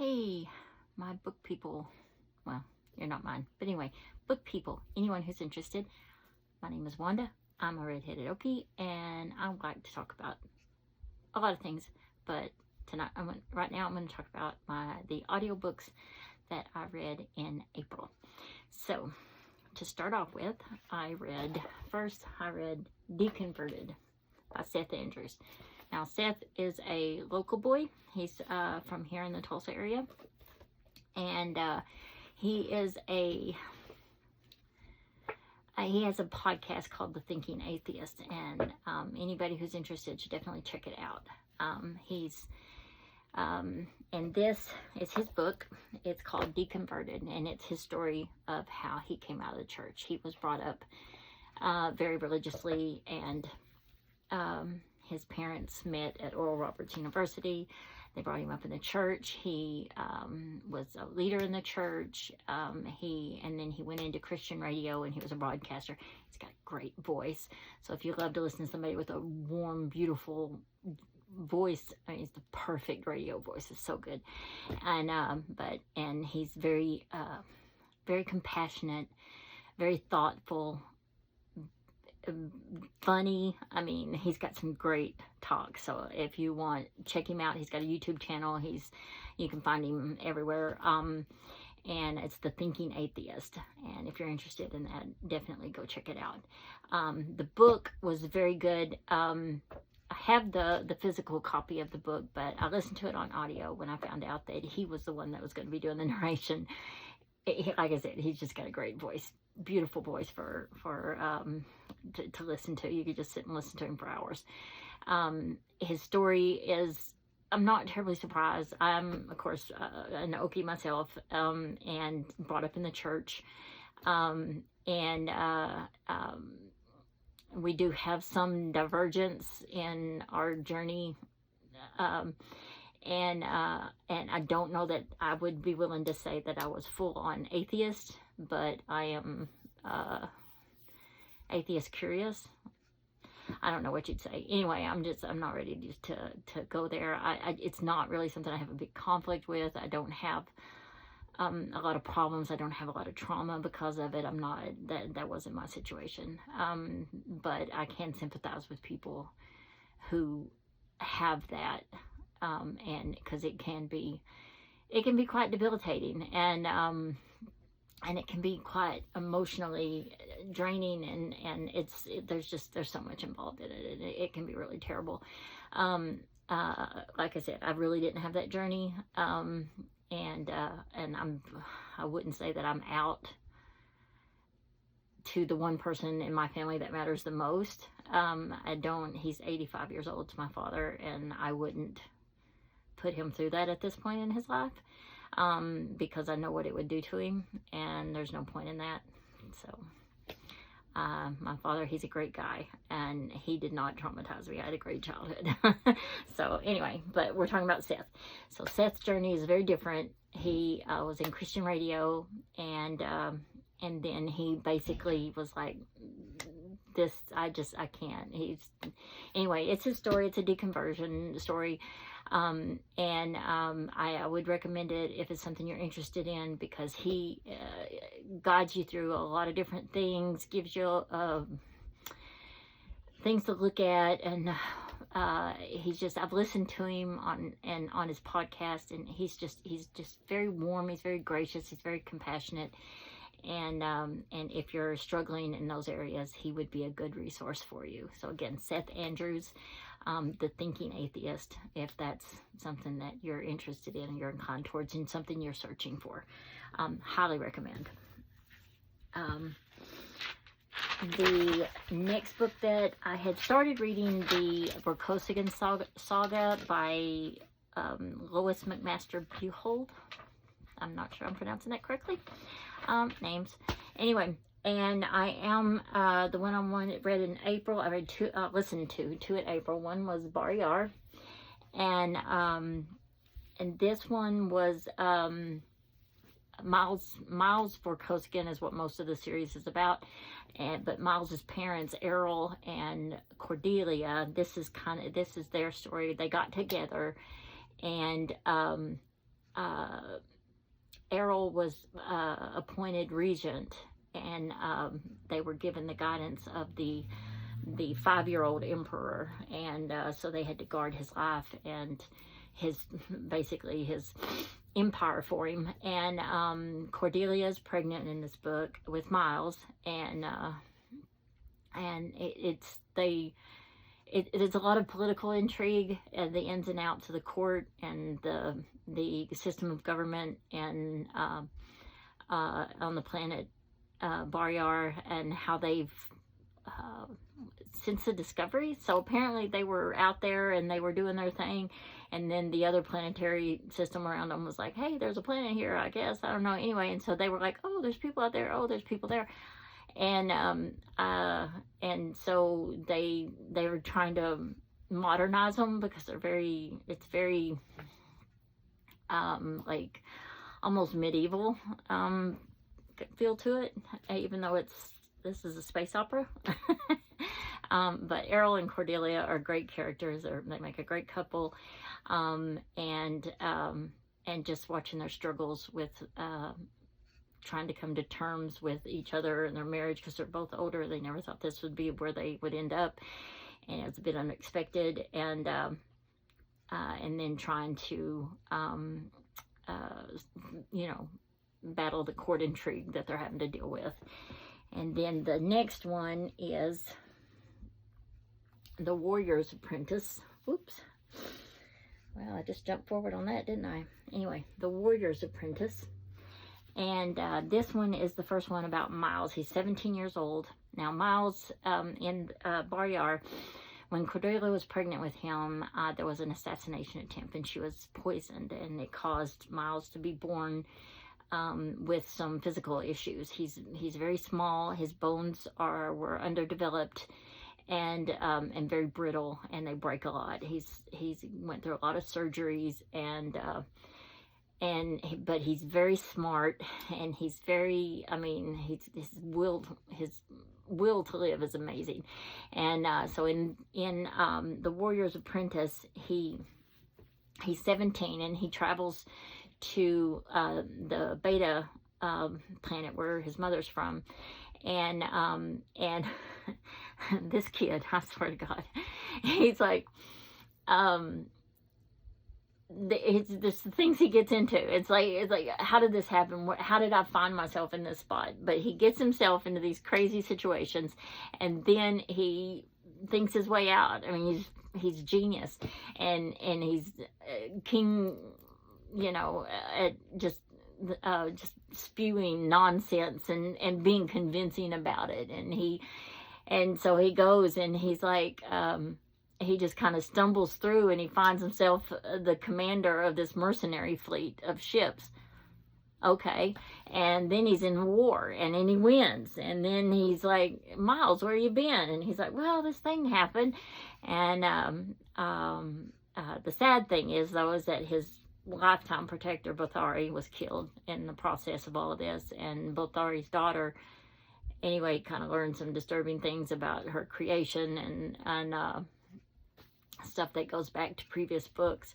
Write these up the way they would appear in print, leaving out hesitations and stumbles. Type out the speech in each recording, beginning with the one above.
Hey, my book people. Well, you're not mine. But anyway, book people. Anyone who's interested. My name is Wanda. I'm a redheaded Okie, and I would like to talk about a lot of things. But tonight, right now, I'm going to talk about the audiobooks that I read in April. So, to start off with, I read Deconverted by Seth Andrews. Now, Seth is a local boy. He's from here in the Tulsa area. And he has a podcast called The Thinking Atheist. And anybody who's interested should definitely check it out. And this is his book. It's called Deconverted. And it's his story of how he came out of the church. He was brought up very religiously, and his parents met at Oral Roberts University. They brought him up in the church. He was a leader in the church. And then he went into Christian radio, and he was a broadcaster. He's got a great voice. So if you love to listen to somebody with a warm, beautiful voice, I mean, it's the perfect radio voice. It's so good. And he's very, very compassionate, very thoughtful, funny. I mean, he's got some great talk. So if you want, check him out. He's got a YouTube channel. You can find him everywhere. And it's The Thinking Atheist. And if you're interested in that, definitely go check it out. The book was very good. I have the physical copy of the book, but I listened to it on audio when I found out that he was the one that was going to be doing the narration. Like I said, he's just got a great voice. Beautiful voice to listen to. You could just sit and listen to him for hours. His story is, I'm not terribly surprised. I'm, of course, an Okie myself, and brought up in the church. We do have some divergence in our journey. And I don't know that I would be willing to say that I was full-on atheist, but I am atheist curious. I don't know what you'd say. Anyway, I'm not ready to go there. It's not really something I have a big conflict with. I don't have a lot of problems. I don't have a lot of trauma because of it. That wasn't my situation. But I can sympathize with people who have that. And because it can be quite debilitating, and it can be quite emotionally draining, and there's so much involved in it, and it can be really terrible. Like I said, I really didn't have that journey, and I wouldn't say that I'm out to the one person in my family that matters the most. He's 85 years old to my father, and I wouldn't put him through that at this point in his life, because I know what it would do to him, and there's no point in that. So my father, he's a great guy, and he did not traumatize me. I had a great childhood. So anyway, but we're talking about Seth. So Seth's journey is very different. He was in Christian radio, and then he basically was like, I can't. Anyway, it's his story. It's a deconversion story. I would recommend it if it's something you're interested in, because he guides you through a lot of different things, gives you things to look at, and I've listened to him on his podcast, and he's just very warm. He's very gracious. He's very compassionate. And if you're struggling in those areas, he would be a good resource for you. So again, Seth Andrews, The Thinking Atheist, if that's something that you're interested in, and you're inclined towards, and something you're searching for. Highly recommend. The next book that I had started reading, the Vorkisigan Saga by Lois McMasters Bujold. I'm not sure I'm pronouncing that correctly. Names. Anyway, and I am the one I read in April. I read listened to two in April. One was Barrayar, and this one was Miles Vorkisigan is what most of the series is about. But Miles's parents, Errol and Cordelia, this is their story. They got together, and Errol was appointed regent, and they were given the guidance of the 5-year-old emperor, and so they had to guard his life and basically his empire for him. And Cordelia is pregnant in this book with Miles, and it's a lot of political intrigue and the ins and outs of the court and the system of government and on the planet Barrayar, and how they've since the discovery. So apparently they were out there and they were doing their thing, and then the other planetary system around them was like, hey, there's a planet here, I guess, I don't know, anyway. And so they were like, oh, there's people out there, oh, there's people there. And so they were trying to modernize them because it's very like almost medieval feel to it, even though this is a space opera. But Errol and Cordelia are great characters, they make a great couple, and just watching their struggles with trying to come to terms with each other and their marriage, because they're both older. They never thought this would be where they would end up, and it's a bit unexpected. And then trying to battle the court intrigue that they're having to deal with. And then the next one is The Warrior's Apprentice. Oops. Well, I just jumped forward on that, didn't I? Anyway, The Warrior's Apprentice. And this one is the first one about Miles. He's 17 years old. Now, Miles, in Barrayar, when Cordelia was pregnant with him, there was an assassination attempt, and she was poisoned, and it caused Miles to be born with some physical issues. He's very small. His bones were underdeveloped and very brittle, and they break a lot. He's went through a lot of surgeries, but he's very smart, and he's very, his will to live is amazing. And so in The Warrior's Apprentice, he's 17, and he travels to the Beta planet where his mother's from, and this kid, I swear to God, he's like, there's the things he gets into. It's like, how did this happen? How did I find myself in this spot? But he gets himself into these crazy situations, and then he thinks his way out. He's genius, and he's king, just spewing nonsense and being convincing about it. And so he goes, and he's like, he just kind of stumbles through, and he finds himself the commander of this mercenary fleet of ships. Okay. And then he's in war, and then he wins. And then he's like, Miles, where you been? And he's like, well, this thing happened. And the sad thing is, though, is that his lifetime protector, Bothari, was killed in the process of all of this. And Bothari's daughter, anyway, kind of learned some disturbing things about her creation and stuff that goes back to previous books.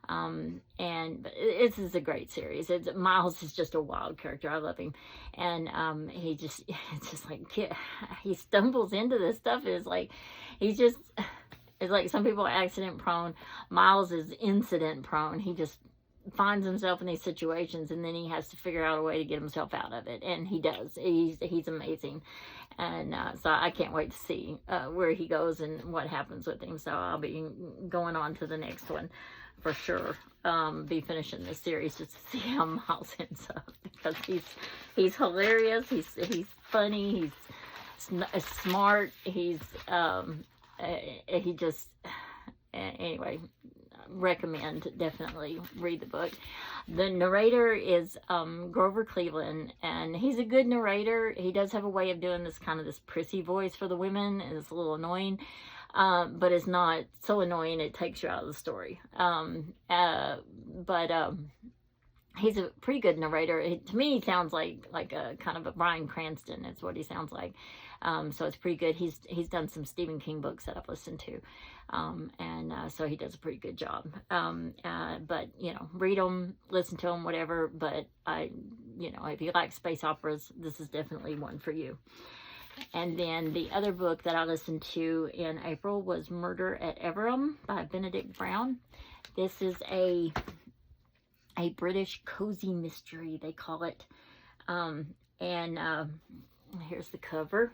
But this is a great series. Miles is just a wild character. I love him. And it's just like, he stumbles into this stuff. It's like some people are accident prone. Miles is incident prone. He just finds himself in these situations, and then he has to figure out a way to get himself out of it, and he does. He's amazing. And so I can't wait to see where he goes and what happens with him. So I'll be going on to the next one for sure. Be finishing this series just to see how Miles ends up, because he's hilarious. He's funny. He's smart. Anyway, recommend, definitely read the book. The narrator is Grover Cleveland, and he's a good narrator. He does have a way of doing this prissy voice for the women, and it's a little annoying, but it's not so annoying it takes you out of the story. he's a pretty good narrator. To me, he sounds like a kind of a Bryan Cranston. Is what he sounds like. So it's pretty good. He's done some Stephen King books that I've listened to, and so he does a pretty good job. But you know, read them, listen to them, whatever. But you know, if you like space operas, this is definitely one for you. And then the other book that I listened to in April was Murder at Everham by Benedict Brown. This is a British cozy mystery, they call it. Here's the cover.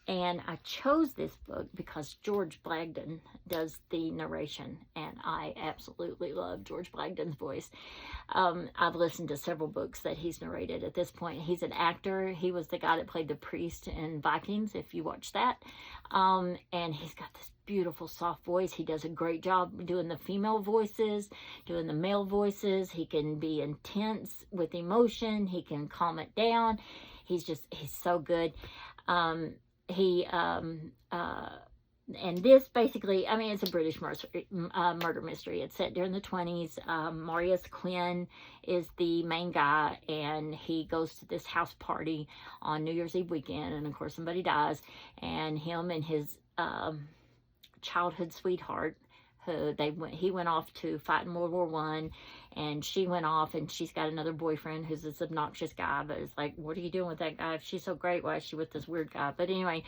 And I chose this book because George Blagden does the narration, and I absolutely love George Blagden's voice. I've listened to several books that he's narrated at this point. He's an actor. He was the guy that played the priest in Vikings, if you watch that. And he's got this beautiful soft voice. He does a great job doing the female voices, doing the male voices. He can be intense with emotion. He can calm it down. He's so good. And this basically, I mean, it's a British murder mystery. It's set during the 20s. Marius Quinn is the main guy, and he goes to this house party on New Year's Eve weekend, and of course somebody dies, and him and his childhood sweetheart, he went off to fight in World War I, and she went off, and she's got another boyfriend who's this obnoxious guy, but it's like, what are you doing with that guy? If she's so great, why is she with this weird guy? But anyway,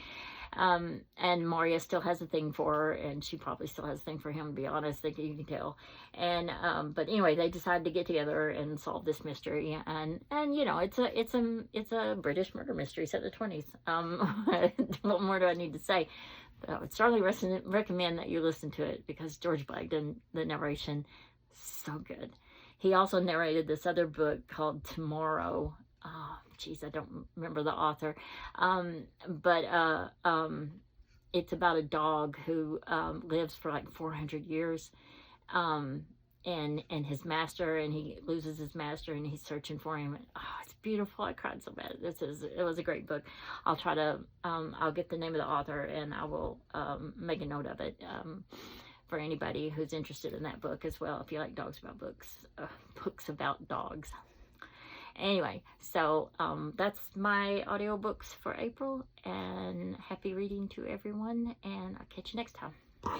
and Maria still has a thing for her, and she probably still has a thing for him, to be honest, you can tell. And but anyway, they decided to get together and solve this mystery, and you know, it's a British murder mystery set in the 20s. What more do I need to say? But I would strongly recommend that you listen to it, because George Blagden, the narration, so good. He also narrated this other book called Tomorrow. Oh, geez, I don't remember the author. It's about a dog who lives for like 400 years. And his master, and he loses his master, and he's searching for him. Oh, it's beautiful. I cried so bad. It was a great book. I'll try to, I'll get the name of the author, and I will make a note of it for anybody who's interested in that book as well, if you like books about dogs. Anyway, so that's my audiobooks for April, and happy reading to everyone, and I'll catch you next time. Bye.